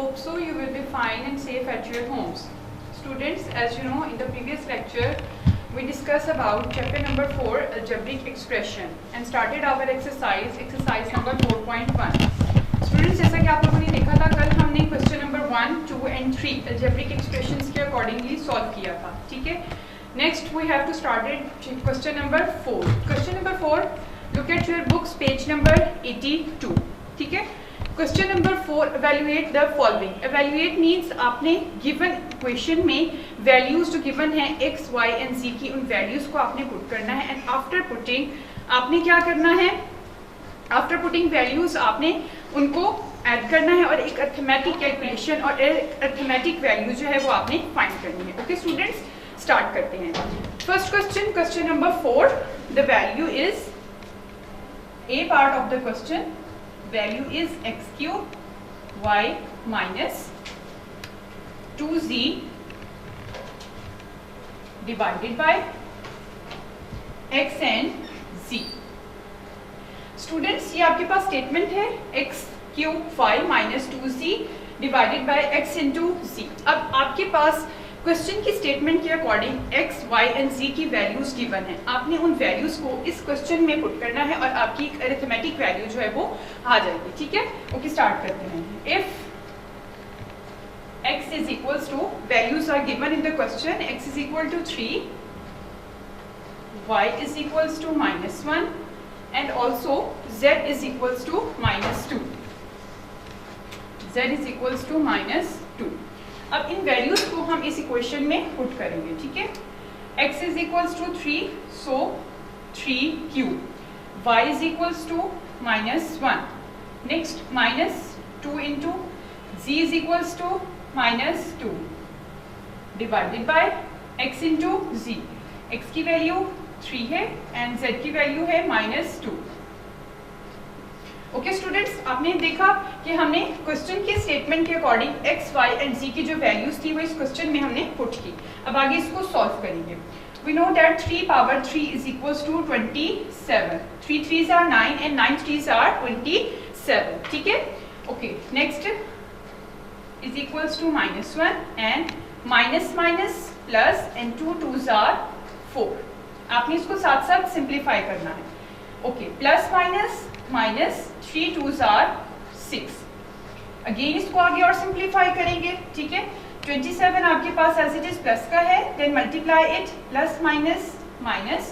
hope so you will be fine and safe at your homes. Students, as you know, in the previous lecture, we discussed about chapter number 4, algebraic expression, and started our exercise number 4.1. Students, जैसा कि आप लोगों ने देखा था, कल हमने question number 1, 2 and 3 algebraic expressions के अकॉर्डिंगली सॉल्व किया था, ठीक है. Next we have to started question number 4. Question number 4, look at your books, page number 82, ठीक है. Question number 4, evaluate the following. evaluate means आपने given क्वेश्चन में values जो गिवन है x, y and z की, उन वैल्यूज को आपने पुट करना है. एंड आफ्टर पुटिंग आपने क्या करना है, आफ्टर पुटिंग वैल्यूज आपने उनको ऐड करना है और एक अर्थमेटिक कैलकुलेशन और अर्थमेटिक वैल्यू जो है वो आपने फाइंड करनी है. ओके स्टूडेंट्स, स्टार्ट करते हैं. First question, question number 4, the value is, A part of the question, value is x cube y minus 2z divided by x and z. Students, ये आपके पास स्टेटमेंट है x cube y minus 2z divided by x into z. अब आपके पास question की statement के according x, y and z की values given है. आपने उन वैल्यूज को इस क्वेश्चन में पुट करना है और आपकी एक अरिथमेटिक वैल्यू जो है वो आ जाएगी, ठीक है. ओके, स्टार्ट करते हैं. If x is equals to, values are given in the question, x is equal to 3, y is equals to -1 and also z is equals to -2. z is equals to -2. अब इन values को हम इस equation में put करेंगे, ठीक है. x is equals to 3, so 3 cube, y is equals to -1, next -2 into z is equals to -2 divided by x into z. x की value 3 है एंड z की वैल्यू है -2. ओके स्टूडेंट्स, आपने देखा कि हमने क्वेश्चन के स्टेटमेंट के according x, y and z की जो वैल्यूज थी वो इस क्वेश्चन में हमने पुट की. अब आगे इसको सॉल्व करेंगे. We know that 3 power 3 is equals to 27. 3 3s are 9 and 9 3s are 27, ठीक है. Okay, next is equals to -1 and minus minus plus and 2 2s are 4. आपने इसको साथ साथ सिंप्लीफाई करना है. Okay, plus minus minus 3 2s are 6. Again इसको आगे और सिंप्लीफाई करेंगे, ठीक है. 27 आपके पास एज इट इज प्लस का है, then multiply it, plus minus minus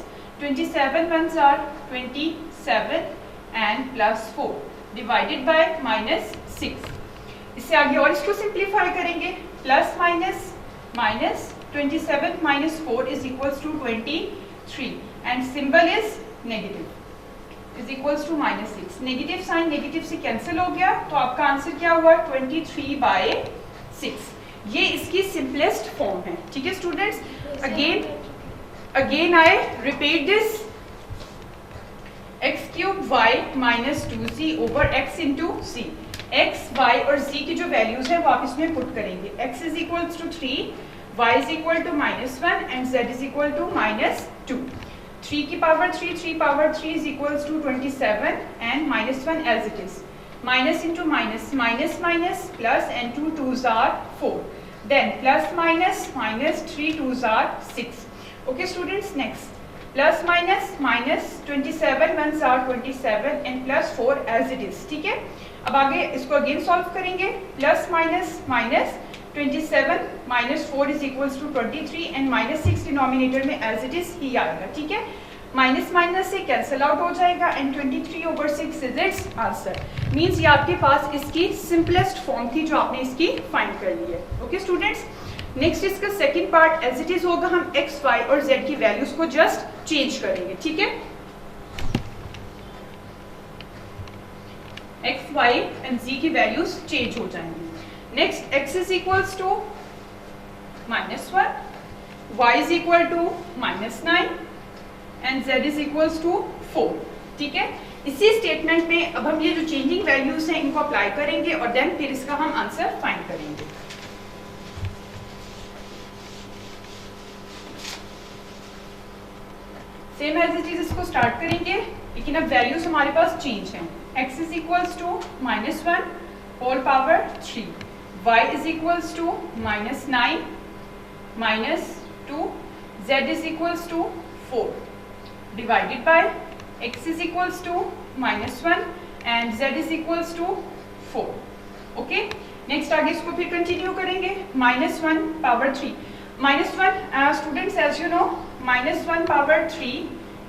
27 1s are 27 and plus 4 divided by -6. इससे आगे और इसको सिंप्लीफाई करेंगे, plus minus minus 27 minus 4 is equals to 23 and symbol is negative, is equals to -6. Negative sign negative से cancel हो गया, तो आपका आंसर क्या हुआ, 23/6. ये इसकी सिंपलेस्ट फॉर्म है, ठीक है students. Again I repeat this, x cube y minus 2z over x into z. x, y और z की जो वैल्यूज है वो आप इसमें पुट करेंगे. x is equals to 3, y is equal to -1 and z is equal to -2. 3 की power 3, 3 power 3 is equals to 27 and -1 as it is. Minus into minus, minus minus plus and 2 2s are 4. Then plus minus, minus 3 2s are 6. Okay students, next. Plus minus, minus 27 1s are 27 and plus 4 as it is. ठीक है. अब आगे इसको again solve करेंगे. Plus minus, minus 27 minus 4 is equals to 23 and -6 denominator में as it is ही आएगा, ठीक है. माइनस माइनस से कैंसिल आउट हो जाएगा and 23/6 is it's answer. Means ये आपके पास इसकी सिंपलेस्ट फॉर्म थी जो आपने इसकी फाइंड कर ली है. ओके स्टूडेंट्स, नेक्स्ट इसका second part as it is होगा. हम x, y और z की वैल्यूज को जस्ट चेंज करेंगे, ठीक है. x, y एंड z की वैल्यूज चेंज हो जाएंगी. Next x is equals to -1, y is equal to -9 and z is equals to 4, ठीक है. इसी स्टेटमेंट में अब हम ये जो चेंजिंग वैल्यूज हैं इनको अप्लाई करेंगे और देन फिर इसका हम आंसर फाइंड करेंगे. सेम एज इट इज इसको स्टार्ट करेंगे, लेकिन अब वैल्यूज हमारे पास चेंज हैं. x is equals to -1 whole power 3, y is equals to -9 -2, z is equals to 4 divided by x is equals to -1 and z is equals to 4. Okay, next आगे इसको फिर कंटिन्यू करेंगे. -1 power 3 -1 students as you know -1 power 3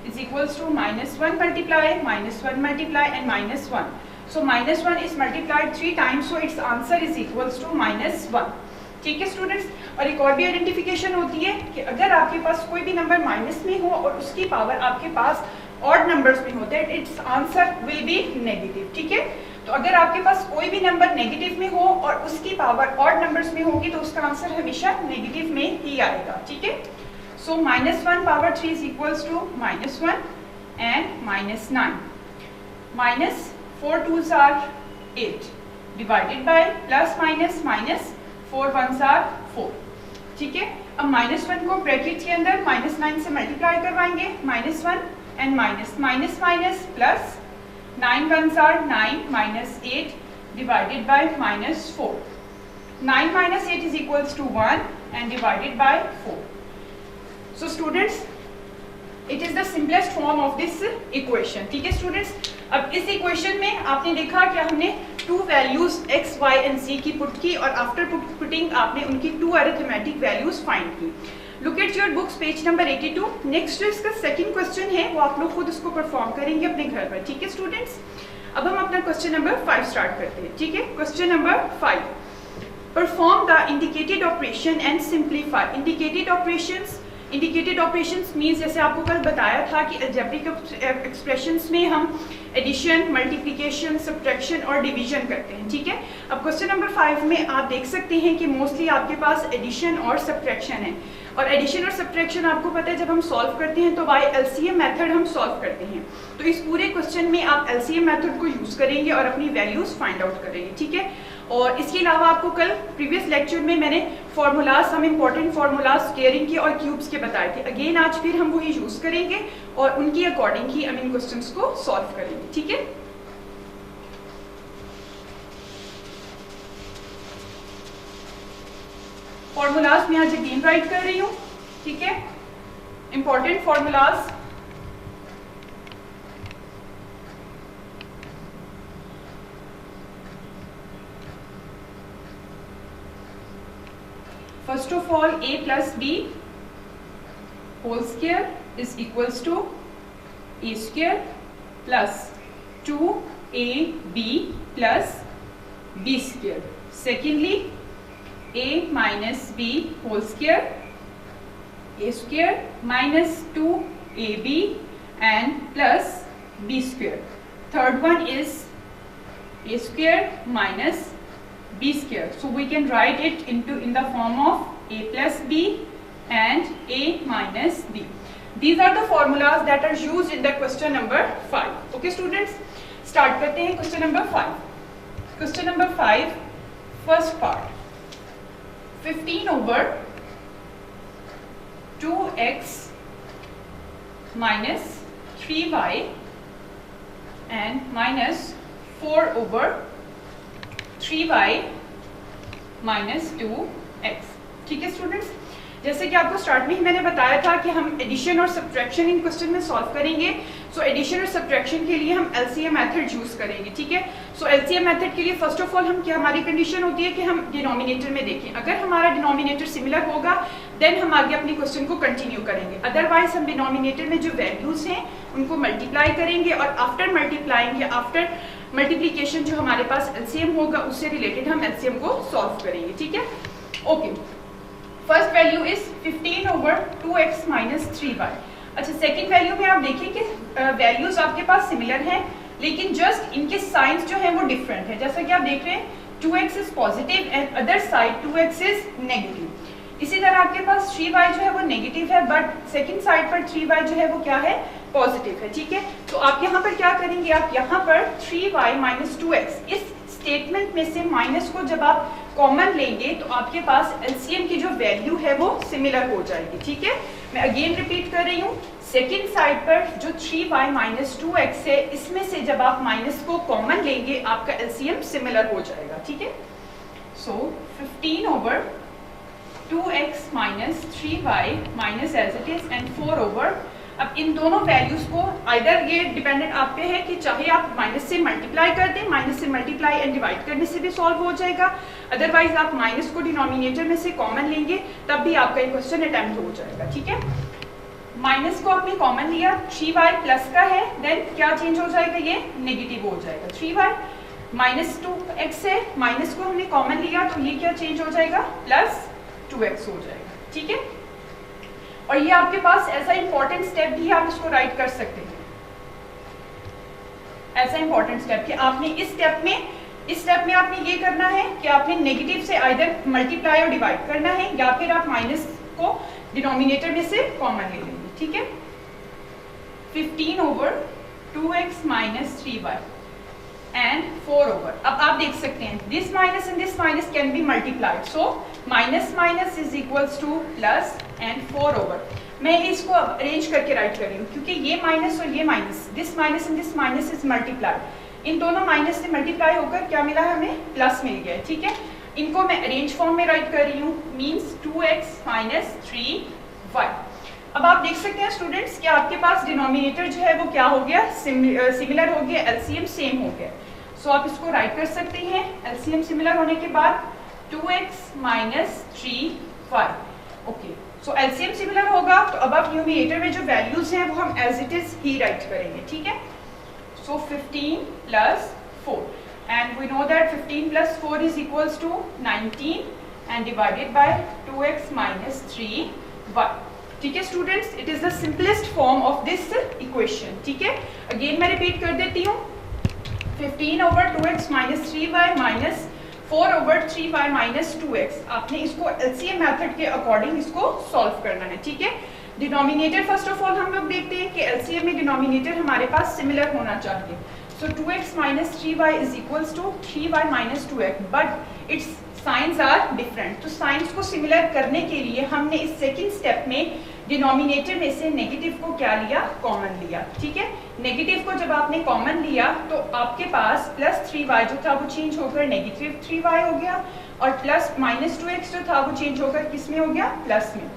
is equals to -1 multiply -1 multiply and -1. So -1 is multiplied 3 times, so its answer is equals to -1. ठीक है students. और एक और भी आइडेंटिफिकेशन होती है कि अगर आपके पास कोई भी नंबर माइनस में हो और उसकी पावर आपके पास ऑड नंबर्स में होते हैं, it's answer will be negative. ठीक है, तो अगर आपके पास कोई भी नंबर नेगेटिव में हो और उसकी पावर ऑड नंबर्स में होगी तो उसका आंसर हमेशा नेगेटिव में ही आएगा. ठीक है, so -1 power 3 is equals to -1 and -9 -4 2s are 8 divided by +- 4 1s are 4. ठीक है, अब -1 को ब्रैकेट के अंदर -9 से मल्टीप्लाई करवाएंगे. -1 and minus plus 9 1s are 9 -8 divided by -4. 9 - 8 is equals to 1 and divided by 4. So students, it is the simplest form of this equation. ठीक है स्टूडेंट्स, अब इस इक्वेशन में आपने देखा कि हमने 2 values x, y and z की पुट की और आफ्टर पुटिंग आपने उनकी 2 अरिथमेटिक वैल्यूज फाइंड की. Look at your books page number 82. Next जो इसका सेकंड क्वेश्चन है वो आप लोग खुद इसको परफॉर्म करेंगे अपने घर पर. ठीक है स्टूडेंट्स, अब हम अपना क्वेश्चन नंबर 5 स्टार्ट करते हैं. ठीक है, question number 5. Perform the indicated operation and simplify. Indicated operations means जैसे आपको कल बताया था कि अलजेब्रिक एक्सप्रेशंस में हम एडिशन, मल्टीप्लिकेशन, सब्ट्रैक्शन और डिवीजन करते हैं. ठीक है, अब क्वेश्चन नंबर 5 में आप देख सकते हैं कि मोस्टली आपके पास एडिशन और सब्ट्रैक्शन है. और एडिशन और सब्ट्रैक्शन आपको पता है जब हम सॉल्व करते हैं तो बाय एलसीएम मेथड हम सॉल्व करते हैं. तो इस पूरे क्वेश्चन में आप एलसीएम मेथड को यूज करेंगे और अपनी वैल्यूज फाइंड आउट करेंगे. ठीक है, और इसके अलावा आपको कल प्रीवियस लेक्चर में मैंने फार्मूलाज, हम इंपॉर्टेंट फार्मूलाज स्क्वायरिंग के और क्यूब्स के बताए थे. अगेन आज फिर हम वही यूज करेंगे और उनकी अकॉर्डिंग ही हम इन क्वेश्चंस को सॉल्व करेंगे. ठीक है, फॉर्मूलाज मैं आज अगेन राइट कर रही हूँ. ठीक है, important formulas. First of all, a plus b whole square is equals to a square plus 2ab plus b square. Secondly, a minus b whole square, a square minus 2ab and plus b square. Third one is a square minus b square. So we can write it in the form of a plus b and a minus b. These are the formulas that are used in the question number 5. Okay students, start करते हैं question number 5. Question number 5, first part. 15 over 2x minus 3y and minus 4 over 3y minus 2x. ठीक है students, जैसे कि आपको start में ही मैंने बताया था कि हम एडिशन और सब्ट्रैक्शन इन क्वेश्चन में सॉल्व करेंगे. सो एडिशन और सब्ट्रैक्शन के लिए हम एलसीएम मेथड यूज करेंगे. ठीक है, सो एलसीएम मेथड के लिए फर्स्ट ऑफ ऑल हम क्या, हमारी कंडीशन होती है कि हम डिनोमिनेटर में देखें. अगर हमारा डिनोमिनेटर सिमिलर होगा देन हम आगे अपने क्वेश्चन को कंटिन्यू करेंगे. अदरवाइज हम डिनोमिनेटर में जो वैल्यूज हैं उनको मल्टीप्लाई करेंगे और आफ्टर मल्टीप्लाइंग या आफ्टर मल्टीप्लिकेशन जो हमारे पास एलसीएम होगा उससे रिलेटेड हम एलसीएम को सॉल्व करेंगे. ठीक है, okay. First value is 15 over 2x minus 3y. अच्छा, सेकंड वैल्यू में आप देखिए कि वैल्यूज आपके पास सिमिलर हैं लेकिन जस्ट इनके साइंस जो है वो डिफरेंट है. जैसा कि आप देख रहे हैं 2x is positive and other side 2x is negative. इसी तरह आपके पास 3y जो है वो नेगेटिव है बट सेकंड साइड पर 3y जो है वो क्या है, पॉजिटिव है. ठीक है, तो आप यहाँ पर क्या करेंगे, आप यहाँ पर 3y minus 2x इस स्टेटमेंट में से माइनस को जब आप कॉमन लेंगे तो आपके पास एलसीएम की जो वैल्यू है वो सिमिलर हो जाएगी. ठीक है, मैं अगेन रिपीट कर रही हूँ, सेकेंड साइड पर जो 3y minus 2x है इसमें से जब आप माइनस को कॉमन लेंगे आपका एलसीएम सिमिलर हो जाएगा. ठीक है, सो 15 over 2x minus 3y minus as it is and 4 over, अब इन दोनों वैल्यूज को आइदर ये डिपेंडेंट आप पे है कि चाहे आप माइनस से मल्टीप्लाई कर दें, माइनस से मल्टीप्लाई एंड डिवाइड करने से भी सॉल्व हो जाएगा, अदरवाइज आप माइनस को डिनोमिनेटर में से कॉमन लेंगे तब भी आपका ये क्वेश्चन अटेम्प्ट हो जाएगा। ठीक है, माइनस को आपने कॉमन लिया, 3y प्लस का है, देन क्या चेंज हो जाएगा, ये नेगेटिव हो जाएगा। 3y माइनस 2x है, माइनस को हमने कॉमन लिया तो ये क्या चेंज हो जाएगा, प्लस 2x हो जाएगा। ठीक है, और ये आपके पास ऐसा इंपॉर्टेंट स्टेप भी आप इसको राइट कर सकते हैं, ऐसा इंपॉर्टेंट स्टेप कि आपने इस स्टेप में आपने ये करना है कि आपने नेगेटिव से आइदर मल्टीप्लाई और डिवाइड करना है या फिर आप माइनस को डिनोमिनेटर में से कॉमन ले लेंगे। ठीक है, 15 over 2x minus 3y and 4 over, अब आप देख सकते हैं this minus and this minus can be multiplied, so minus minus is equals to plus and 4 over। मैं इसको अरेंज करके राइट कर रही हूँ क्योंकि ये माइनस और ये minus, this minus and this minus is multiplied, इन दोनों माइनस से मल्टीप्लाई होकर क्या मिला है, हमें प्लस मिल गया। ठीक है, इनको मैं अरेंज फॉर्म में राइट कर रही हूँ, मीन्स 2x minus 3y। अब आप देख सकते हैं स्टूडेंट्स कि आपके पास डिनोमिनेटर जो है वो क्या हो गया, सिमिलर हो गया, एलसीएम सेम हो गया। सो आप इसको राइट कर सकते हैं, एलसीएम सिमिलर होने के बाद 2x minus 3y। ओके, सो एलसीएम सिमिलर होगा तो अब आप न्यूमिनेटर में जो वैल्यूज हैं वो हम एज इट इज ही राइट करेंगे। ठीक है, सो 15 plus 4 and we know that 15 plus 4 is equals to 19 and divided by 2x minus 3y। ठीक है students, it is the simplest form of this equation. ठीक है, अगेन मैं रिपीट कर देती हूँ, 15 over 2x minus 3y minus 4 over 3y minus 2x, आपने इसको एलसीएम मेथड के अकॉर्डिंग इसको सॉल्व करना है। ठीक है, डिनोमिनेटर फर्स्ट ऑफ ऑल हम लोग देखते हैं कि एलसीएम में डिनोमिनेटर हमारे पास सिमिलर होना चाहिए। So 2x minus 3y is equals to 3y minus 2x, but it's signs are different. तो साइंस को सिमिलर करने के लिए हमने इस सेकंड स्टेप में डिनोमिनेटर में से नेगेटिव को क्या लिया, कॉमन लिया। ठीक है, नेगेटिव को जब आपने कॉमन लिया तो आपके पास प्लस 3y जो था वो चेंज होकर नेगेटिव 3y हो गया, और प्लस माइनस 2x जो था वो चेंज होकर किस में हो गया, प्लस में।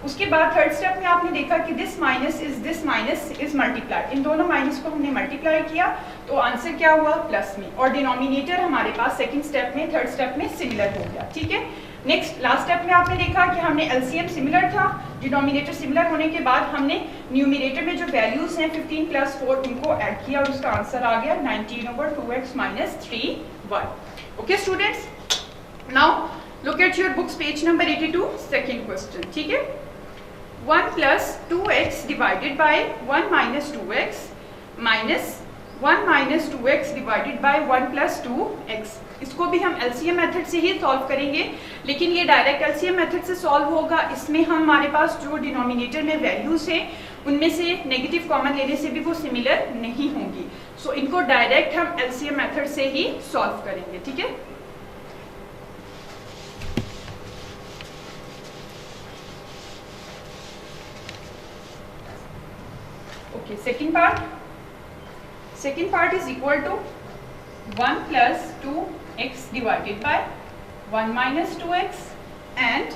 उसके बाद थर्ड स्टेप में आपने देखा कि दिस माइनस इज मल्टीप्लाइड, इन दोनों माइनस को हमने मल्टीप्लाई किया तो आंसर क्या हुआ, प्लस में, और डिनोमिनेटर हमारे पास सेकंड स्टेप में, थर्ड स्टेप में सिमिलर हो गया। ठीक है, नेक्स्ट लास्ट स्टेप में आपने देखा कि हमने एलसीएम सिमिलर था, डिनोमिनेटर सिमिलर होने के बाद हमने न्यूमिनेटर में जो वैल्यूज हैं 15 plus 4 उनको ऐड किया और उसका आंसर आ गया 19 over 2x minus 3y। Okay students, now look at your books page number 82, second question. ठीक है, 1 plus 2x divided by 1 minus 2x minus 1 minus 2x divided by 1 plus 2x, इसको भी हम एलसीएम मेथड से ही solve करेंगे, लेकिन ये direct LCM method से सॉल्व होगा। इसमें हमारे पास जो डिनोमिनेटर में वैल्यूज हैं उनमें से नेगेटिव कॉमन लेने से भी वो सिमिलर नहीं होंगी। सो इनको डायरेक्ट हम एलसीएम मेथड से ही सॉल्व करेंगे। ठीक है, okay, second part is equal to 1 plus 2x divided by 1 minus 2x and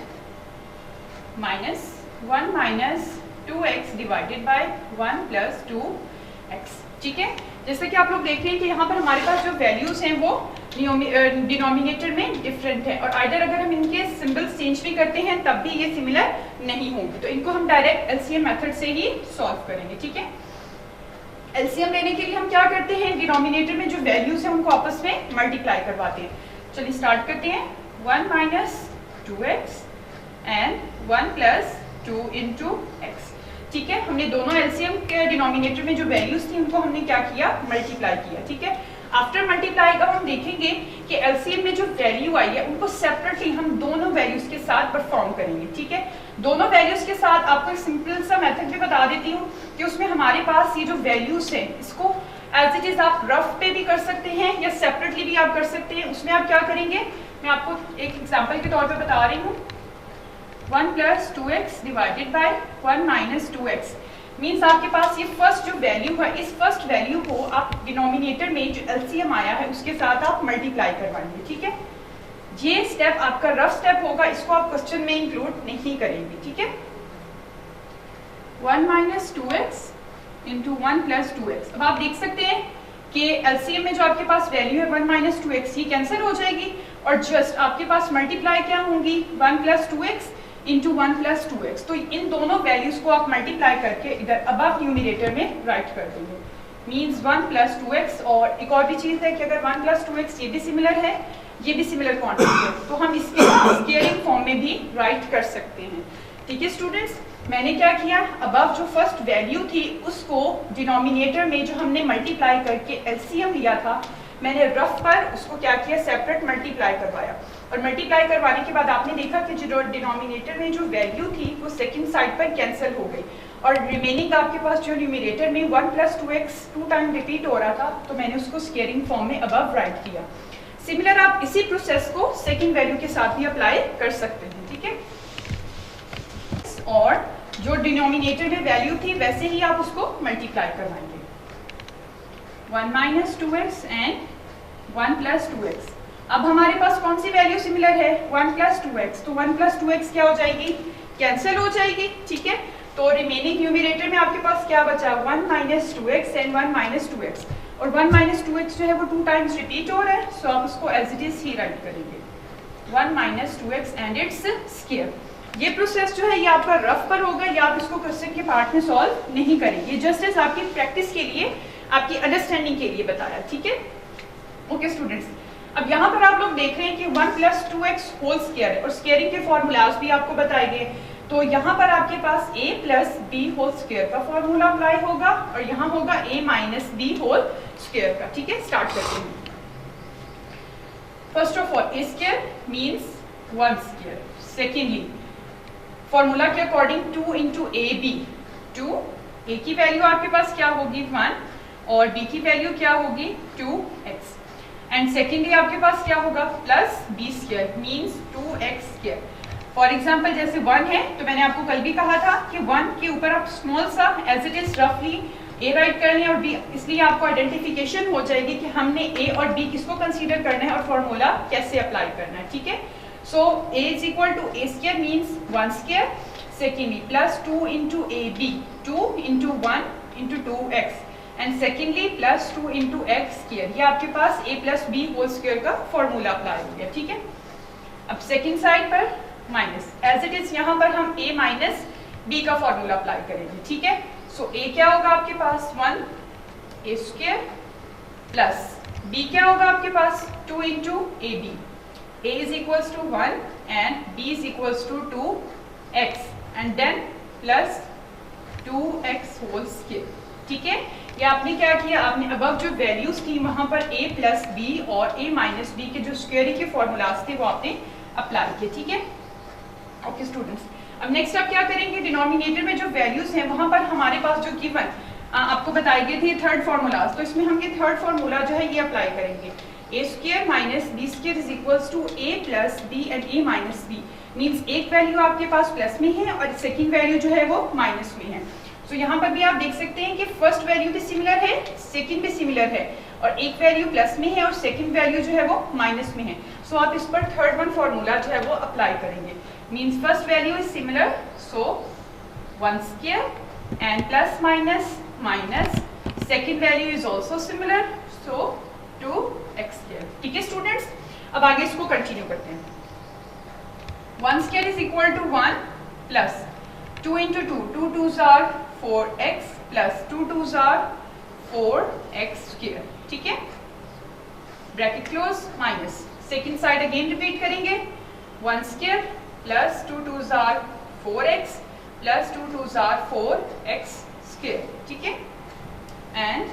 minus 1 minus 2x divided by 1 plus 2x। ठीक है, जैसे कि आप लोग देख रहे हैं कि यहाँ पर हमारे पास जो वैल्यूज हैं वो डिनोमिनेटर में डिफरेंट है, और आइदर अगर हम इनके सिंबल्स चेंज भी करते हैं तब भी ये सिमिलर नहीं होंगे, तो इनको हम डायरेक्ट एलसीएम मेथड से ही सॉल्व करेंगे। ठीक है, एलसीएम लेने के लिए हम क्या करते हैं, डिनोमिनेटर में जो वैल्यूज हैं उनको आपस में मल्टीप्लाई करवाते हैं। चलिए स्टार्ट करते हैं, 1 minus 2x and 1 plus 2 into x। ठीक है, हमने दोनों एलसीएम के डिनोमिनेटर में जो वैल्यूज थी उनको हमने क्या किया, मल्टीप्लाई किया। ठीक है, आफ्टर मल्टीप्लाई अब हम देखेंगे कि एलसीएम में जो वैल्यू आई है उनको सेपरेटली हम दोनों वैल्यूज के साथ परफॉर्म करेंगे। ठीक है, दोनों वैल्यूज के साथ आपको एक सिंपल सा मेथड भी बता देती हूँ कि उसमें हमारे पास ये जो वैल्यूज हैं इसको एज इट इज आप रफ पे भी कर सकते हैं या सेपरेटली भी आप कर सकते हैं। उसमें आप क्या करेंगे, मैं आपको एक एग्जाम्पल के तौर पर बता रही हूँ, 1 plus 2x divided by 1 minus 2x means आपके पास ये फर्स्ट जो वैल्यू है, इस फर्स्ट वैल्यू को आप डिनोमिनेटर में जो एलसीएम आया है उसके साथ आप मल्टीप्लाई करवाएंगे। ठीक है, ये स्टेप आपका रफ स्टेप होगा, इसको आप क्वेश्चन में इंक्लूड नहीं करेंगे, ठीक है। 1 minus 2x into 1 plus 2x। अब आप देख सकते हैं कि एलसीएम में जो आपके पास वैल्यू है 1 माइनस 2x ये कैंसिल हो जाएगी और जस्ट आपके पास मल्टीप्लाई क्या होंगी 1 plus 2x into 1 plus 2x। तो इन दोनों वैल्यूज को आप मल्टीप्लाई करके इधर अबव न्यूमिनेटर में राइट कर देंगे, मीन्स 1 प्लस 2x। और एक और भी चीज़ है कि अगर 1 प्लस 2x ये भी सिमिलर है, ये भी सिमिलर क्वांटिटी है, तो हम इसके स्केलिंग फॉर्म में भी राइट कर सकते हैं, ठीक है स्टूडेंट्स। मैंने क्या किया, अबव जो फर्स्ट वैल्यू थी उसको डिनोमिनेटर में जो हमने मल्टीप्लाई करके एलसीएम लिया था, मैंने रफ पर उसको क्या किया, सेपरेट मल्टीप्लाई करवाया। और मल्टीप्लाई करवाने के बाद आपने देखा कि जो डिनोमिनेटर में जो वैल्यू थी वो सेकंड साइड पर कैंसिल हो गई और रिमेनिंग आपके पास जो न्यूमिनेटर में 1 प्लस 2x 2 टाइम रिपीट हो रहा था, तो मैंने उसको स्केलिंग फॉर्म में अबव राइट किया। सिमिलर आप इसी प्रोसेस को सेकंड वैल्यू के साथ भी अप्लाई कर सकते हैं, ठीक है। और जो डिनोमिनेटर में वैल्यू थी वैसे ही आप उसको मल्टीप्लाई करवाएंगे, 1 minus 2x and 1 plus 2x। अब हमारे पास कौन सी वैल्यू सिमिलर है, 1 प्लस 2x, तो 1 प्लस 2x क्या हो जाएगी, कैंसिल हो जाएगी, ठीक है। तो रिमेनिंग न्यूमिनेटर में आपके पास क्या बचा, 1 minus 2x and 1 minus 2x। और 1 माइनस 2x जो है वो 2 टाइम्स रिपीट हो रहा है, सो आप उसको एज इट इज ही राइट करेंगे, 1 minus 2x and it's square. ये प्रोसेस जो है ये आपका रफ पर होगा, या आप इसको क्वेश्चन के पार्ट में सॉल्व नहीं करेंगे, जस्ट एज आपकी प्रैक्टिस के लिए, आपकी अंडरस्टैंडिंग के लिए बताया, ठीक है। ओके स्टूडेंट्स, अब यहाँ पर आप लोग देख रहे हैं कि 1 प्लस 2x होल स्क्वायर है और स्क्वायरिंग के फॉर्मूलाज भी आपको बताए गए। तो यहाँ पर आपके पास a plus B whole square का फॉर्मूला अप्लाई होगा और यहाँ होगा a minus B whole square का, ठीक है। स्टार्ट करते हैं। First of all a square means 1 square. Secondly formula के according 2 into A B, 2 a की वैल्यू आपके पास क्या होगी 1 और b की वैल्यू क्या होगी 2x। एंड सेकेंडली आपके पास क्या होगा plus B square means 2x square. For example जैसे 1 है तो मैंने आपको कल भी कहा था कि 1 के ऊपर आप स्मॉल सा एज इट इज रफली a राइट करना है और b, इसलिए आपको आइडेंटिफिकेशन हो जाएगी कि हमने a और b किसको कंसीडर करना है और फॉर्मूला कैसे अप्लाई करना है, ठीक है। So a is equal to a square means 1 square, secondly plus 2 into A B, 2 into 1 into 2x and secondly plus 2 into x square. ये आपके पास a plus B whole square का फॉर्मूला अप्लाई हो गया, ठीक है। अब सेकेंड साइड पर माइनस, एज इट इज यहाँ पर हम a माइनस बी का फॉर्मूला अप्लाई करेंगे, ठीक है। सो a क्या होगा आपके पास 1 a स्क्वायर प्लस b क्या होगा आपके पास 2 into A B, a is equals to 1 and b is equals to 2x and then plus 2x whole square, ठीक है। ये आपने क्या किया, आपने अबव जो वैल्यूज थी वहां पर a प्लस बी और a माइनस बी के जो स्क्वायरिंग के फॉर्मूलाज थे वो आपने अप्लाई किए, ठीक है। ओके स्टूडेंट्स, अब नेक्स्ट आप क्या करेंगे, डिनोमिनेटर में जो वैल्यूज हैं वहां पर हमारे पास जो गिवन आपको बताए गए थे थर्ड फॉर्मूलाज, तो इसमें हम ये थर्ड फॉर्मूला जो है ये अप्लाई करेंगे, a square minus B square is equals to a plus B and a minus B. Means एक वैल्यू आपके पास प्लस में है और सेकेंड वैल्यू जो है वो माइनस में है। तो यहाँ पर भी आप देख सकते हैं कि फर्स्ट वैल्यू भी सिमिलर है, सेकंड भी सिमिलर है और एक वैल्यू प्लस में है और सेकंड वैल्यू जो है वो माइनस में है। सो आप इस पर थर्ड वन फॉर्मूला जो है वो अप्लाई करेंगे, means first value is similar, so 1 square and plus minus minus, second value is also similar, so 2x square, ठीक है स्टूडेंट्स। अब आगे इसको कंटिन्यू करते हैं। 1 square is equal to 1 plus 2 into 2 2 are 4x plus 2 are 4x square, ठीक है। Bracket close minus, second side again repeat करेंगे, 1 square plus 2 are 4x plus 2 are 4x square, ठीक है। And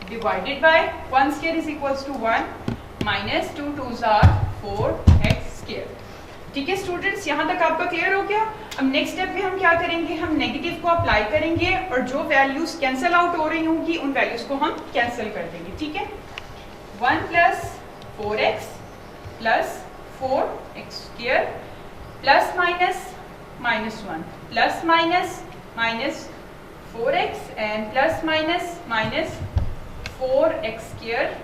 divided by 1 square is equals to 1 minus 2 are 4x square, ठीक है students. यहाँ तक आपका क्लियर हो गया। अब नेक्स्ट स्टेप में हम क्या करेंगे, हम नेगेटिव को अप्लाई करेंगे और जो वैल्यूज कैंसिल आउट हो रही होंगी उन वैल्यूज को हम कैंसिल कर देंगे, ठीक है। 1 plus 4x plus 4x square plus minus minus 1 plus minus minus 4x and plus minus minus 4x square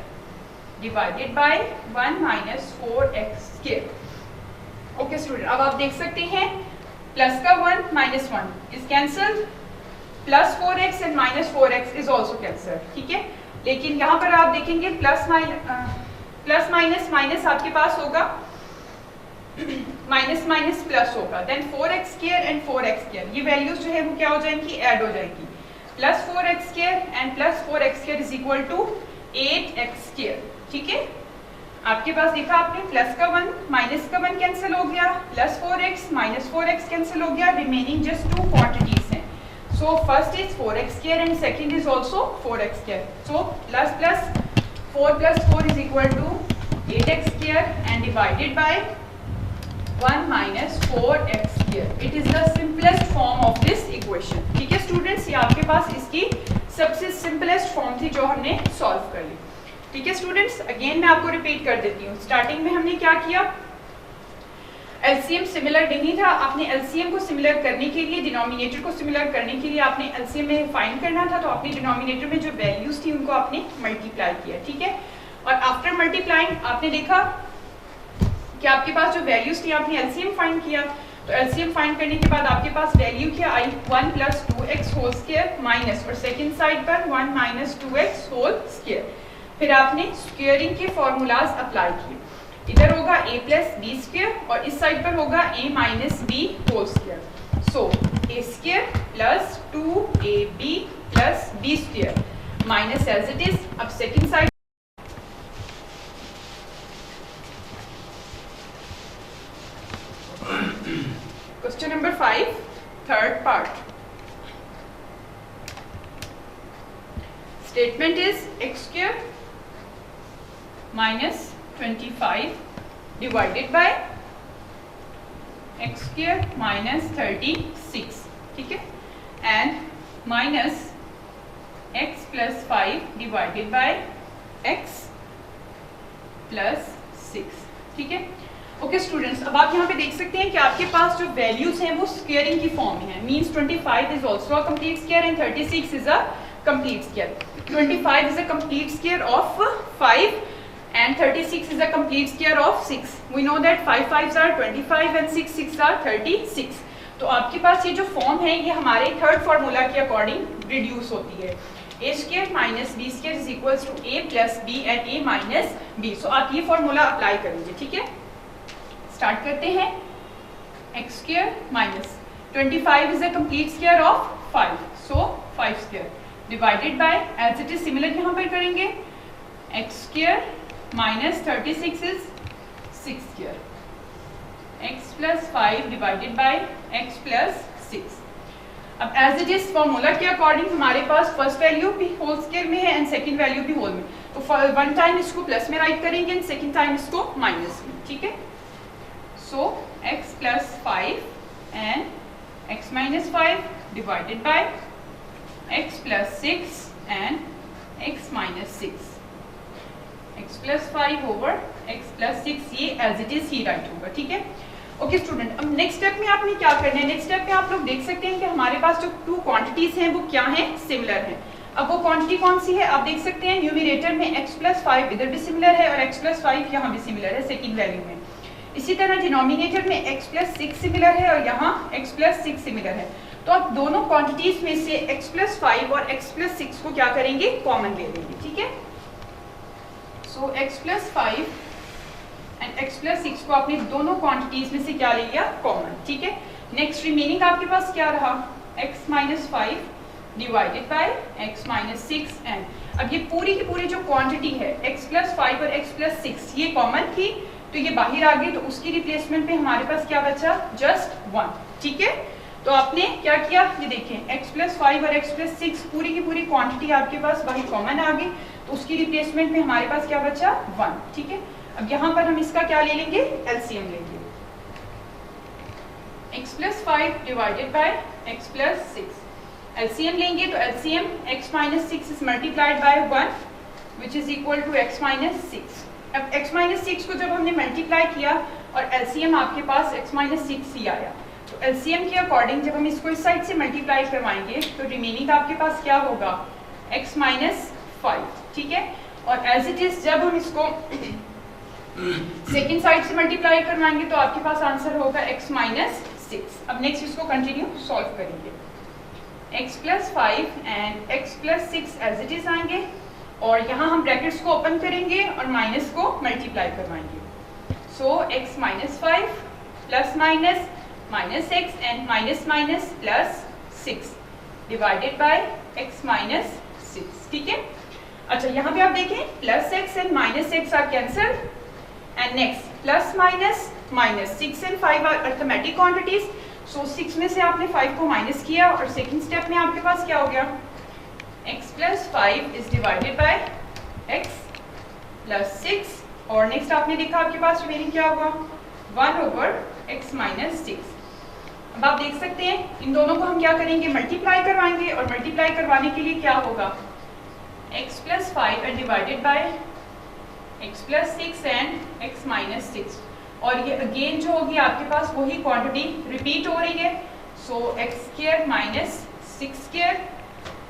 divided by 1 minus 4x square. Okay student, अब आप देख सकते हैं प्लस का 1 minus 1 is cancel, plus 4x and minus 4x is also cancel, ठीक है। लेकिन यहाँ पर आप देखेंगे प्लस माइनस माइनस आपके पास होगा, माइनस माइनस प्लस होगा, then 4x square and 4x square, ये वैल्यूज जो है वो क्या हो जाएंगी, ऐड हो जाएंगी। Plus 4x square and plus 4x square is equal to 8x square, ठीक है। आपके पास देखा आपने प्लस का 1 माइनस का 1 कैंसिल हो गया, plus 4x minus 4x cancel हो गया, रिमेनिंग जस्ट टू क्वांटिटीज हैं। So first is 4x square and second is also 4x square. So plus plus 4 plus 4 is equal to 8x square and divided by 1 minus 4x square. It is the simplest form of this equation, ठीक है students. ये आपके पास इसकी सबसे simplest form थी जो हमने solve कर ली, ठीक है स्टूडेंट्स। अगेन मैं आपको रिपीट कर देती हूँ, स्टार्टिंग में हमने क्या किया, एलसीएम सिमिलर नहीं था, आपने एलसीएम को सिमिलर करने के लिए, डिनोमिनेटर को सिमिलर करने के लिए आपने एलसीएम में फाइंड करना था, तो आपने डिनोमिनेटर में जो वैल्यूज थी उनको आपने मल्टीप्लाई किया, ठीक है। और आफ्टर मल्टीप्लाइंग आपने देखा कि आपके पास जो वैल्यूज थी आपने एलसीएम फाइंड किया, तो एलसीएम फाइंड करने के बाद आपके पास वैल्यू क्या आई, 1 plus 2x whole square minus, और सेकेंड साइड पर 1 माइनस 2x होल स्क्वायर। फिर आपने स्क्वेयरिंग के फॉर्मूलाज अप्लाई किए, इधर होगा a प्लस बी स्क्वायर और इस साइड पर होगा a minus B whole square. So a square plus 2ab plus b square minus as it is. अब second side question number 5 third part, statement is x square minus 25 divided by x square minus 36, ठीक है, and minus x plus 5 divided by x plus 6, ठीक है। Okay students, अब आप यहाँ पे देख सकते हैं कि आपके पास जो वैल्यूज हैं वो स्क्वेयरिंग की फॉर्म में है, means 25 is also a complete square and 36 is a complete square. 25 is a complete square of 5 and 36 is a complete square of 6. We know that 5 5s are 25 and 6 6 are 36. तो आपके पास ये जो form है ये हमारे third formula के according reduce होती है, a square minus B square is equals to a plus B and a minus B. So आप ये फॉर्मूला अप्लाई करेंगे, ठीक है। स्टार्ट करते हैं, x square minus 25 is a complete square of 5, so 5 square divided by, as it is similar यहाँ पर करेंगे, x square minus 36 is 6 square, x plus 5 divided by x plus 6। अब एज इट इज फॉर्मूला के according हमारे पास first value भी whole square में है and second value भी होल में, तो वन टाइम इसको प्लस में राइट करेंगे एंड सेकंड टाइम इसको माइनस में, ठीक है। So x plus 5 and x minus 5 divided by x plus 6 and x minus 6, x plus 5 over x plus 6, ये एज इट इज ही राइट होगा, ठीक है। ओके स्टूडेंट, अब नेक्स्ट स्टेप में आपने क्या करना है, नेक्स्ट स्टेप में आप लोग देख सकते हैं कि हमारे पास जो टू क्वांटिटीज हैं वो क्या हैं, सिमिलर हैं। अब वो क्वांटिटी कौन सी है, आप देख सकते हैं न्यूमरेटर में x plus 5 इधर भी सिमिलर है और x plus 5 यहाँ भी सिमिलर है सेकेंड वैल्यू में। इसी तरह डिनोमिनेटर में x plus 6 सिमिलर है और यहाँ x plus 6 सिमिलर है। तो आप दोनों क्वांटिटीज में से x plus 5 और x plus 6 को क्या करेंगे, कॉमन ले लेंगे, ठीक है। So x plus 5 and x plus 6 को आपने दोनों क्वांटिटीज में से क्या ले लिया, कॉमन, ठीक है। नेक्स्ट रिमेनिंग आपके पास क्या रहा, x minus 5 divided by x minus 6 and अब ये पूरी की पूरी जो क्वांटिटी है x plus 5 और x plus 6 ये कॉमन थी तो ये बाहर आ गई, तो उसकी रिप्लेसमेंट पे हमारे पास क्या बचा, जस्ट 1, ठीक है। तो आपने क्या किया, ये देखें x plus 5 और x plus 6 पूरी की पूरी क्वांटिटी आपके पास बाहर कॉमन आ गई, तो उसकी रिप्लेसमेंट में हमारे पास क्या बचा, 1, ठीक है। अब यहाँ पर हम इसका क्या ले लेंगे, एलसीएम लेंगे, x plus 5 divided by x plus 6, LCM लेंगे तो LCM x minus 6 is multiplied by 1 which is equal to x minus 6। अब x minus 6 को जब हमने मल्टीप्लाई किया और एलसीएम आपके पास x minus 6 ही आया, तो एलसीएम के अकॉर्डिंग जब हम इसको इस साइड से मल्टीप्लाई करवाएंगे तो रिमेनिंग आपके पास क्या होगा, x minus 5, ठीक है। और एज इट इज जब हम इसको सेकेंड साइड से मल्टीप्लाई करवाएंगे तो आपके पास आंसर होगा x माइनस 6। अब नेक्स्ट इसको कंटिन्यू सॉल्व करेंगे। x plus 5 and x plus 6 as it is आएंगे और यहाँ हम ब्रैकेट्स को ओपन करेंगे और माइनस को मल्टीप्लाई करवाएंगे। So x minus 5 plus minus minus x and minus minus plus 6 divided by x minus 6। ठीक है, अच्छा यहाँ पे आप देखें plus x and minus x are cancel and next plus minus minus 6 and 5 are arithmetic quantities. So 6 में से आपने 5 को माइनस किया और सेकंड स्टेप में आपके पास क्या हो गया, x plus 5 is divided by x plus 6 और नेक्स्ट आपने लिखा आपके पास रिमेनिंग क्या होगा 1 ओवर x माइनस 6। अब आप देख सकते हैं इन दोनों को हम क्या करेंगे, मल्टीप्लाई करवाएंगे और मल्टीप्लाई करवाने के लिए क्या होगा x plus 5 and divided by x plus 6 and x minus 6 और ये अगेन जो होगी आपके पास वही क्वांटिटी रिपीट हो रही है। So x square minus 6 square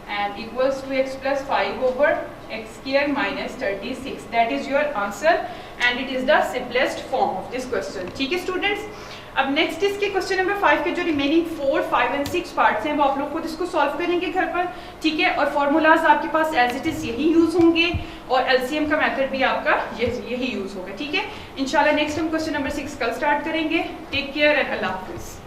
and equals to x plus 5 over x square minus 36। That is your answer and it is the simplest form of this question. ठीक है स्टूडेंट्स, अब नेक्स्ट इसके question number 5 के जो remaining 4, 5 and 6 parts हैं वो आप लोग खुद इसको सॉल्व करेंगे घर पर। ठीक है, और फॉर्मूलाज आपके पास एज इट इज यही यूज होंगे और एलसीएम का मेथड भी आपका यही यूज होगा। ठीक है, इंशाल्लाह नेक्स्ट हम क्वेश्चन नंबर 6 कल स्टार्ट करेंगे। टेक केयर एंड अल्लाह हाफिज।